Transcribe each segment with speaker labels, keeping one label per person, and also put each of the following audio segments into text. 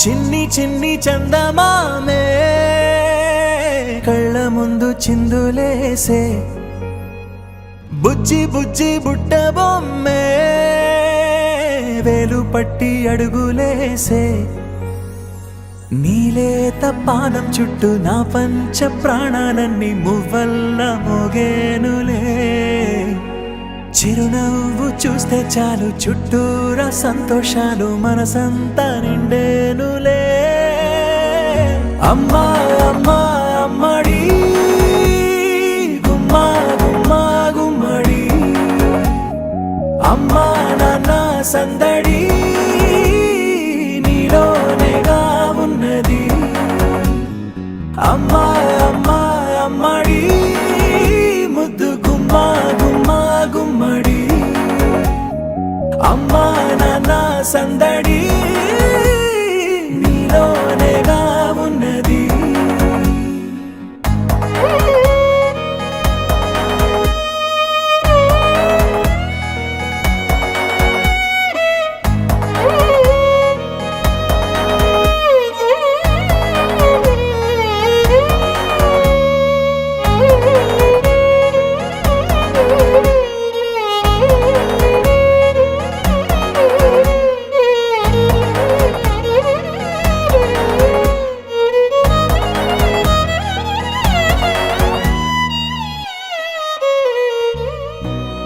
Speaker 1: చిన్ని చిన్ని చందమామే కళ్ళ ముందు చిందులేసే బుజ్జి బుజ్జి బుట్ట బొమ్మే వేలు పట్టి అడుగులేసే నీలేత పానం చుట్టూ నా పంచ ప్రాణాలన్నీ మువ్వల్ల మోగేనులే చిరునవ్వు చూస్తే చాలు చుట్టూరా సంతోషాలు మనసంతా నిండేనులే అమ్మా అమ్మా అమ్మడి గుమ్మా గుమ్మా గుమ్మడి అమ్మా నాన్న సందడి నీలోనేగా ఉన్నది అమ్మా అమ్మా అమ్మడి ముద్దు గుమ్మా గుమ్మా గుమ్మడి అమ్మా నాన్న సందడి నీలోనేగా ఉన్నది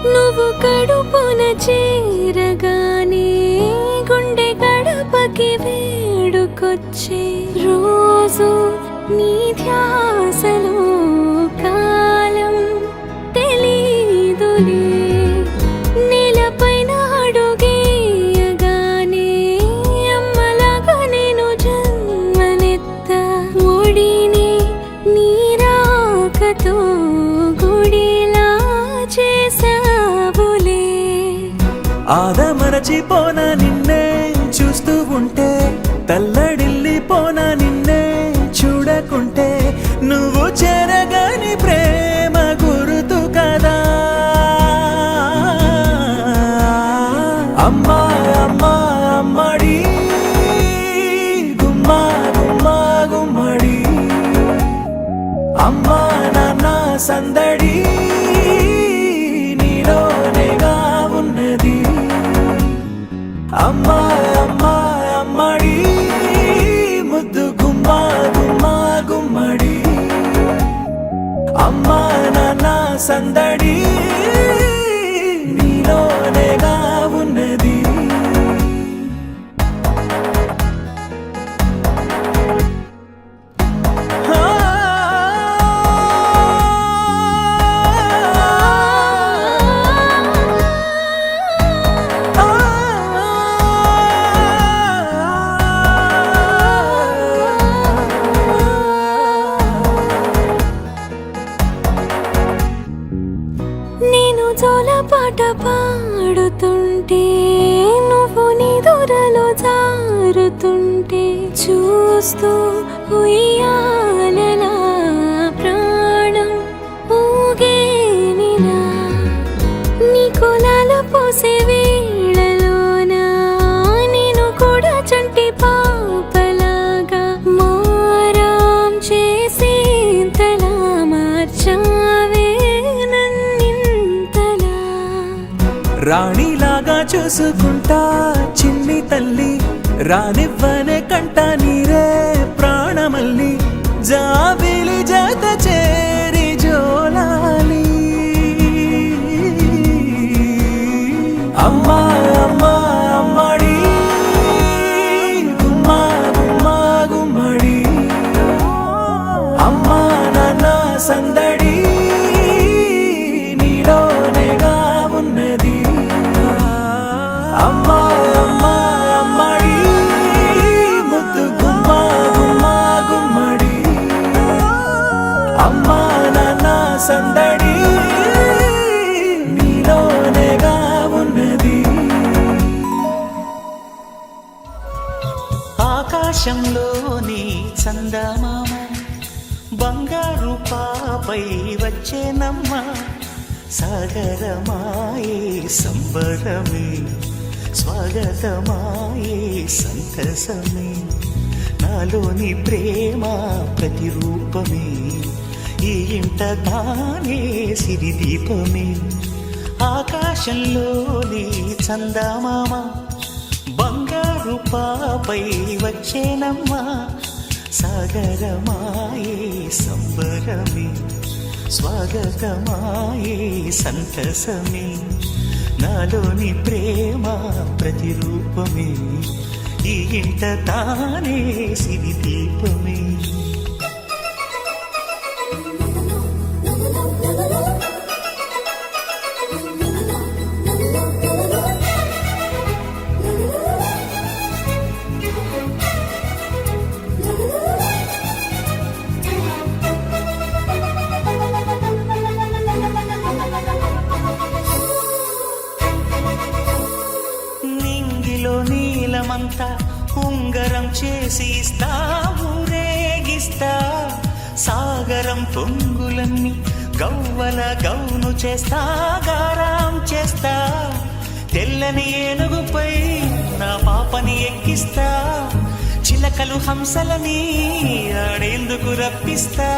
Speaker 2: నువ్వు కడుపున చేరగానే గుండె గడపకి వేడుకొచ్చే రోజు నీ ధ్యాసలో కాలం తెలీదులే నేలపైన అడుగేయగానే అమ్మలాగా నేను జన్మనెత్త ఒడిని నీ రాకతో గుడిలా చేసావులే
Speaker 1: ఆదమరచిపోనా నిన్నే చూస్తూ ఉంటే తల్లడిల్లిపోనా నిన్నే చూడకుంటే నువ్వు చెరగని ప్రేమ గురుతు కదా అమ్మా అమ్మా అమ్మడి గుమ్మా గుమ్మా గుమ్మడి అమ్మా నాన్న సందడి నీలోనేగా ఉన్నది అమ్మా అమ్మా అమ్మడి ముద్దు గుమ్మా గుమ్మా గుమ్మడి అమ్మా నాన్న సందడి నీలోనేగా ఉన్నది
Speaker 2: నేను జోలపాట పాడుతుంటే నువ్వు నిదురలో జారుతుంటే చూస్తూ ఉయ్యాలలా ప్రాణం ఊగేనిలా నీ కులాల పోసే వేళలోన నేను కూడా చంటి పాపలాగా మారాం చేసేంతలా మార్చావే
Speaker 1: రాణిలాగా చూసుకుంటా చిన్ని తల్లి రానివ్వనే కంట నీరే ప్రాణమల్లి జాబిలి జత చేరి జోలాలి అమ్మా అమ్మా అమ్మడి గుమ్మా గుమ్మా గుమ్మడి అమ్మా నాన్న సందడి నీలోనేగా ఉన్నది అమ్మా అమ్మా అమ్మడి ముద్దు గుమ్మా గుమ్మా గుమ్మడి అమ్మా నాన్న సందడి నీలోనేగా ఉన్నది
Speaker 3: ఆకాశంలోని చందమామ బంగారు పాపై వచ్చేనమ్మ సాగరమాయే సంబరమే స్వాగతమాయే సంతసమే నాలోని ప్రేమ ప్రతిరూపమే ఈ ఇంట తానే సిరిదీపమే ఆకాశంలోని చందమామ బంగారు పాపై వచ్చేనమ్మా సాగరమాయే సంబరమే స్వాగతమాయే సంతసమే నాలోని ప్రేమ ప్రతిరూపమే ఈ ఇంట తానే సిరిదీపమే నింగిలో నీలమంతా ఉంగరం చేసి ఇస్తా ఊరేగిస్తా సాగరం పొంగులన్నీ గవ్వల గౌను చేస్తా గారాం చేస్తా తెల్లని ఏనుగుపై నా పాపని ఎక్కిస్తా చిలకలు హంసలని ఆడేందుకు రప్పిస్తా